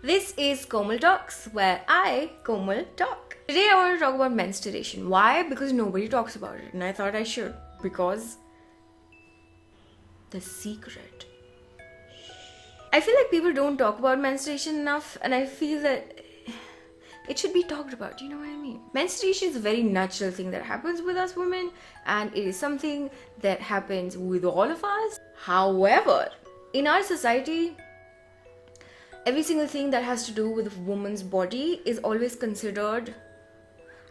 This is Komal Talks, where I, Komal, talk. Today I want to talk about menstruation. Why? Because nobody talks about it, and I thought I should. Because the secret. I feel like people don't talk about menstruation enough, and I feel that it should be talked about. You know what I mean? Menstruation is a very natural thing that happens with us women, and it is something that happens with all of us. However, in our society, every single thing that has to do with a woman's body is always considered,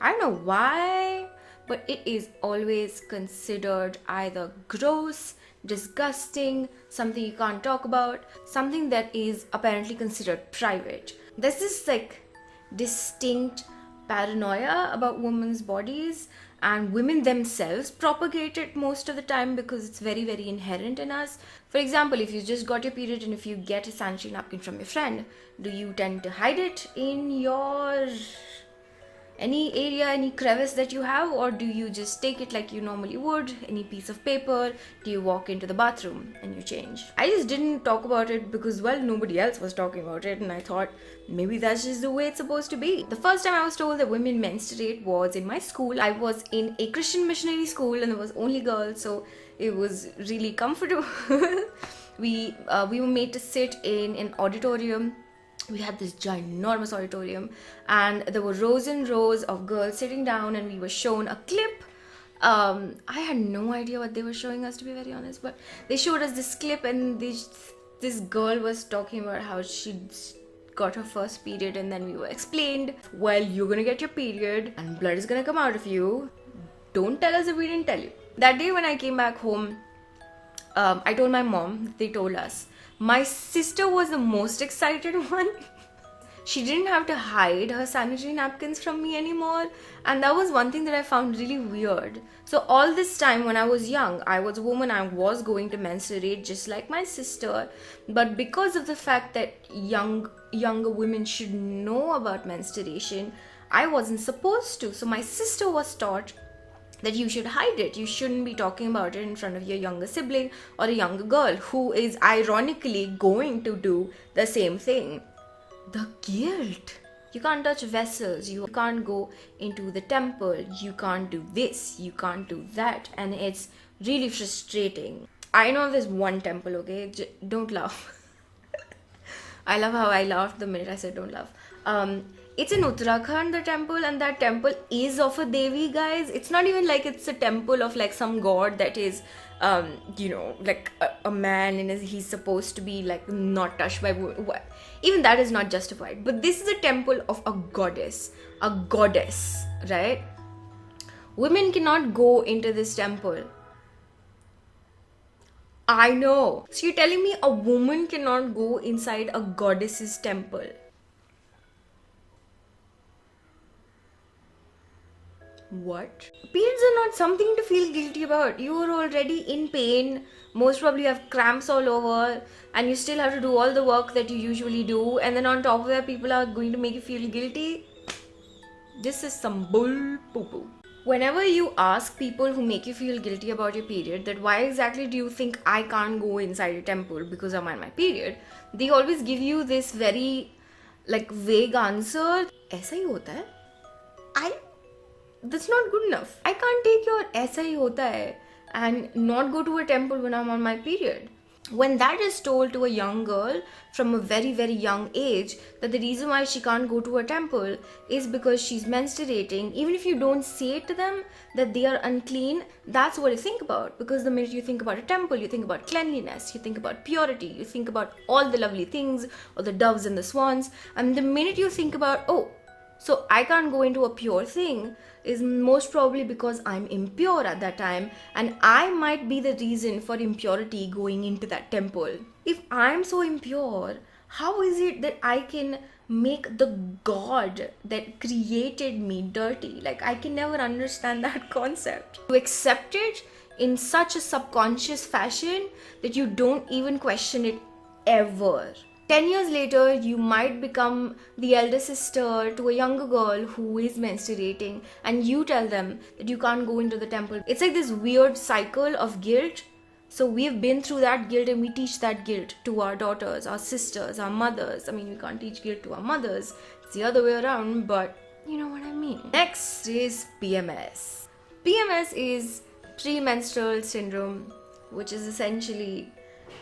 I don't know why, but it is always considered either gross, disgusting, something you can't talk about, something that is apparently considered private. There's this distinct paranoia about women's bodies, and women themselves propagate it most of the time because it's very, very inherent in us. For example, if you just got your period and if you get a sanitary napkin from your friend, do you tend to hide it in your any area, any crevice that you have, or do you just take it like you normally would, any piece of paper? Do you walk into the bathroom and you change? I just didn't talk about it because, well, nobody else was talking about it, and I thought maybe that's just the way it's supposed to be. The first time I was told that women menstruate was in my school. I was in a Christian missionary school and there was only girls, so it was really comfortable. We were made to sit in an auditorium. We had this ginormous auditorium, and there were rows and rows of girls sitting down, and we were shown a clip. I had no idea what they were showing us, to be very honest, but they showed us this clip, and this girl was talking about how she got her first period, and then we were explained, well, you're gonna get your period and blood is gonna come out of you. Don't tell us if we didn't tell you. That day when I came back home, I told my mom, they told us. My sister was the most excited one. She didn't have to hide her sanitary napkins from me anymore, and that was one thing that I found really weird. So all this time when I was young, I was a woman, I was going to menstruate just like my sister, but because of the fact that younger women should know about menstruation, I wasn't supposed to. So my sister was taught that you should hide it. You shouldn't be talking about it in front of your younger sibling or a younger girl who is ironically going to do the same thing. The guilt. You can't touch vessels, you can't go into the temple, you can't do this, you can't do that, and it's really frustrating. I know there's one temple, okay? Don't laugh. I love how I laughed the minute I said don't laugh. It's in Uttarakhand, the temple, and that temple is of a Devi, guys. It's not even like it's a temple of like some god that is, like a man, and he's supposed to be like not touched by women. Even that is not justified. But this is a temple of a goddess, right? Women cannot go into this temple. I know. So you're telling me a woman cannot go inside a goddess's temple? What? Periods are not something to feel guilty about. You are already in pain. Most probably you have cramps all over, and you still have to do all the work that you usually do, and then on top of that, people are going to make you feel guilty. This is some bull poo-poo. Whenever you ask people who make you feel guilty about your period that why exactly do you think I can't go inside a temple because I'm on my period, they always give you this very vague answer. ऐसा ही होता है? That's not good enough. I can't take your ऐसा ही होता है and not go to a temple when I'm on my period. When that is told to a young girl from a very, very young age, that the reason why she can't go to a temple is because she's menstruating, even if you don't say it to them that they are unclean, that's what you think about. Because the minute you think about a temple, you think about cleanliness, you think about purity, you think about all the lovely things, or the doves and the swans. And the minute you think about, oh, so I can't go into a pure thing, is most probably because I'm impure at that time, and I might be the reason for impurity going into that temple. If I'm so impure, how is it that I can make the God that created me dirty? I can never understand that concept. You accept it in such a subconscious fashion that you don't even question it ever. 10 years later, you might become the elder sister to a younger girl who is menstruating, and you tell them that you can't go into the temple. It's like this weird cycle of guilt So we've been through that guilt and we teach that guilt to our daughters, our sisters, our mothers. I mean, we can't teach guilt to our mothers. It's the other way around, but you know what I mean. Next is PMS. PMS is premenstrual syndrome, which is essentially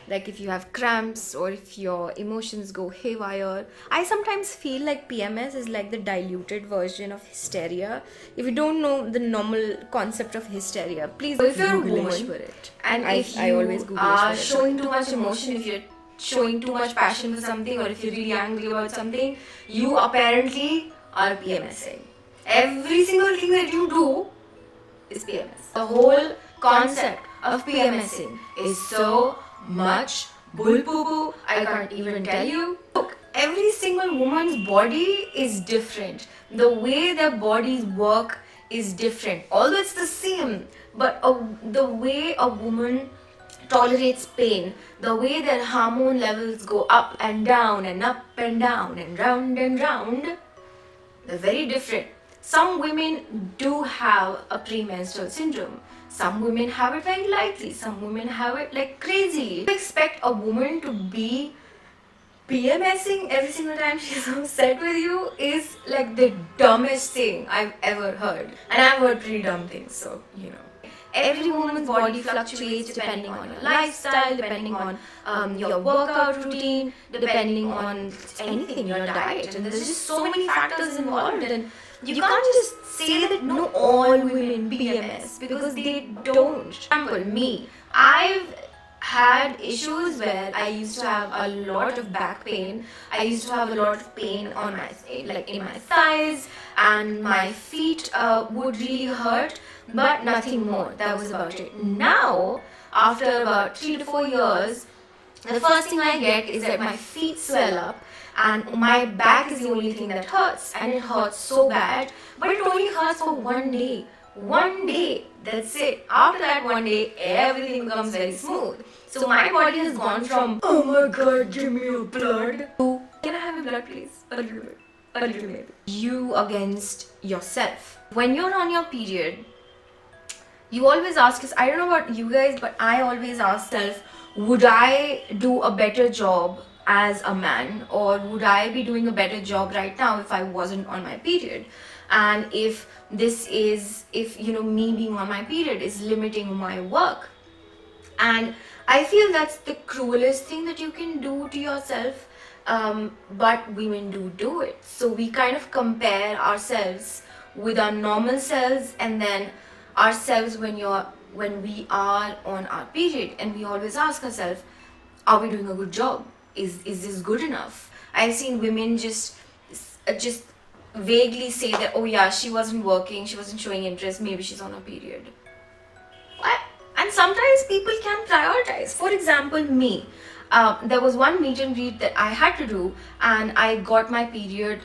like if you have cramps or if your emotions go haywire. I sometimes feel like PMS is like the diluted version of hysteria. If you don't know the normal concept of hysteria, please if you're a woman for it. And if you always are showing too much emotion, if you're showing too much passion for something, or if you're really angry about something, you apparently are PMSing. Every single thing that you do is PMS. The whole concept of PMSing is so much bull poo poo. I can't even tell you. Look, every single woman's body is different. The way their bodies work is different. Although it's the same, but the way a woman tolerates pain, the way their hormone levels go up and down and up and down and round, they're very different. Some women do have a premenstrual syndrome. Some women have it very lightly. Some women have it like crazily. To expect a woman to be PMSing every single time she's upset with you is like the dumbest thing I've ever heard. And I've heard pretty dumb things, so you know. Every woman's body fluctuates depending on your lifestyle, depending on your workout routine, depending on anything, your diet. And there's just so many factors involved. And you can't just say that no, all women PMS, because they don't. For example, me, I've had issues where I used to have a lot of back pain. I used to have a lot of pain on my, like in my thighs, and my feet would really hurt, but nothing more. That was about it. Now, after about 3 to 4 years, the first thing I get is that my feet swell up and my back is the only thing that hurts, and it hurts so bad, but it only hurts for 1 day. 1 day, that's it. After that 1 day, everything becomes very smooth. So my body has gone from, oh my god, give me your blood, to, can I have your blood please? A little bit. A little maybe. You against yourself. When you're on your period, you always ask us, I don't know about you guys, but I always ask self, would I do a better job as a man, or would I be doing a better job right now if I wasn't on my period? And if you know, me being on my period is limiting my work. And I feel that's the cruelest thing that you can do to yourself, but women do it. So we kind of compare ourselves with our normal selves and then ourselves when we are on our period, and we always ask ourselves, are we doing a good job? Is this good enough? I've seen women just vaguely say that, oh yeah, she wasn't working, she wasn't showing interest, maybe she's on her period. And sometimes people can prioritize. For example, me. There was one meet and greet that I had to do, and I got my period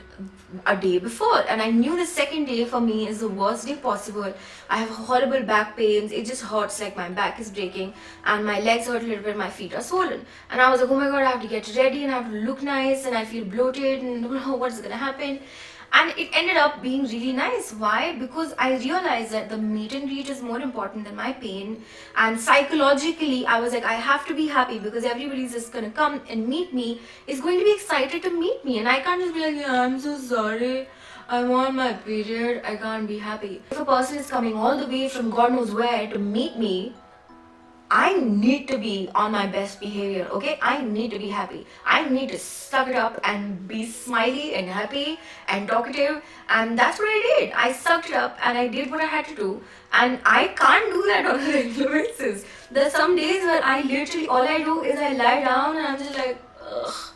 a day before, and I knew the second day for me is the worst day possible. I have horrible back pains. It just hurts like my back is breaking, and my legs hurt a little bit, my feet are swollen. And I was like, oh my god, I have to get ready and I have to look nice, and I feel bloated and I don't know what's gonna happen. And it ended up being really nice. Why? Because I realized that the meet and greet is more important than my pain. And psychologically, I was like, I have to be happy because everybody's just gonna come and meet me, is going to be excited to meet me. And I can't just be like, yeah, I'm so sorry, I'm on my period, I can't be happy. If a person is coming all the way from God knows where to meet me, I need to be on my best behavior, okay? I need to be happy. I need to suck it up and be smiley and happy and talkative. And that's what I did. I sucked it up and I did what I had to do. And I can't do that on a regular basis. There's some days where I literally, all I do is I lie down and I'm just like, ugh.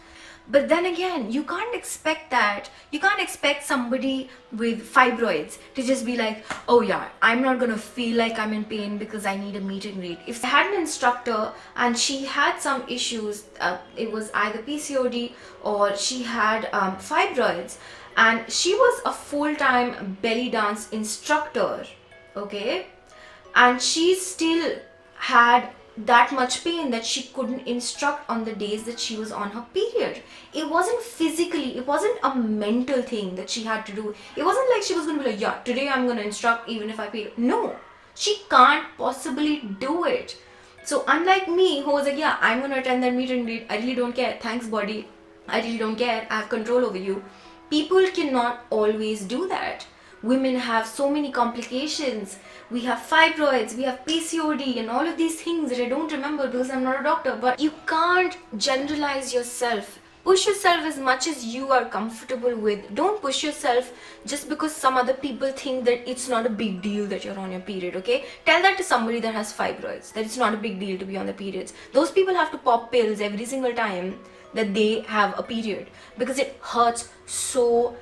But then again, you can't expect that. You can't expect somebody with fibroids to just be like, oh yeah, I'm not gonna feel like I'm in pain because I need a meet and greet. If I had an instructor and she had some issues, it was either PCOD or she had fibroids, and she was a full-time belly dance instructor, okay? And she still had that much pain that she couldn't instruct on the days that she was on her period. It wasn't physically, it wasn't a mental thing that she had to do. It wasn't like she was going to be like, yeah, today I'm going to instruct even if I pay. No, she can't possibly do it So unlike me, who was like, yeah, I'm gonna attend that meet and greet, I really don't care, thanks body, I really don't care, I have control over you. People cannot always do that. Women have so many complications. We have fibroids, we have PCOD, and all of these things that I don't remember because I'm not a doctor. But you can't generalize yourself. Push yourself as much as you are comfortable with. Don't push yourself just because some other people think that it's not a big deal that you're on your period, okay? Tell that to somebody that has fibroids, that it's not a big deal to be on the periods. Those people have to pop pills every single time that they have a period because it hurts so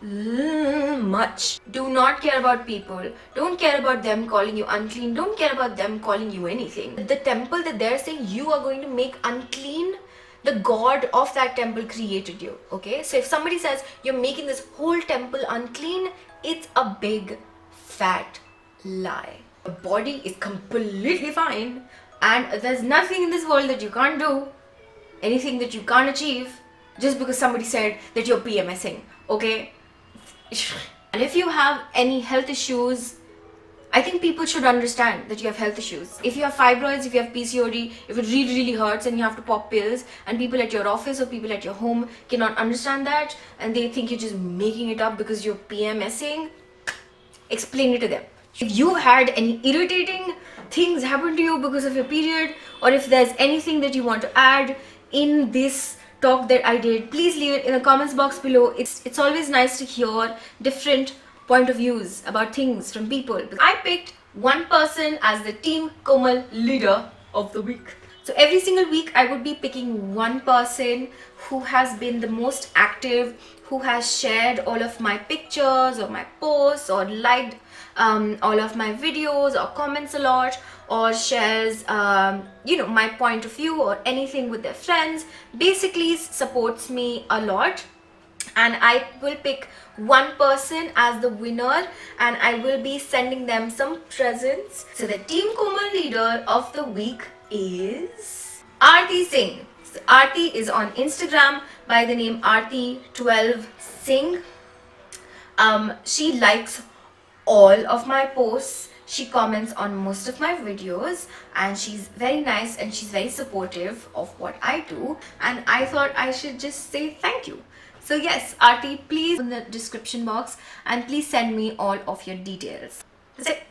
much. Do not care about people. Don't care about them calling you unclean. Don't care about them calling you anything. The temple that they're saying you are going to make unclean, the god of that temple created you, okay? So if somebody says you're making this whole temple unclean, it's a big fat lie. The body is completely fine, and there's nothing in this world that you can't do, anything that you can't achieve, just because somebody said that you're PMSing, okay? And if you have any health issues, I think people should understand that you have health issues. If you have fibroids, if you have PCOD, if it really, really hurts and you have to pop pills, and people at your office or people at your home cannot understand that, and they think you're just making it up because you're PMSing, explain it to them. If you've had any irritating things happen to you because of your period, or if there's anything that you want to add in this talk that I did, please leave it in the comments box below. It's always nice to hear different point of views about things from people. I picked one person as the Team Komal leader of the week. So every single week I would be picking one person who has been the most active, who has shared all of my pictures or my posts, or liked all of my videos, or comments a lot, or shares my point of view or anything with their friends. Basically supports me a lot. And I will pick one person as the winner, and I will be sending them some presents. So the Team Komal leader of the week is Aarti Singh. So Aarti is on Instagram by the name Aarti12 Singh. She likes all of my posts. She comments on most of my videos, and she's very nice and she's very supportive of what I do, and I thought I should just say thank you. So yes, Aarti, please in the description box, and please send me all of your details. That's it.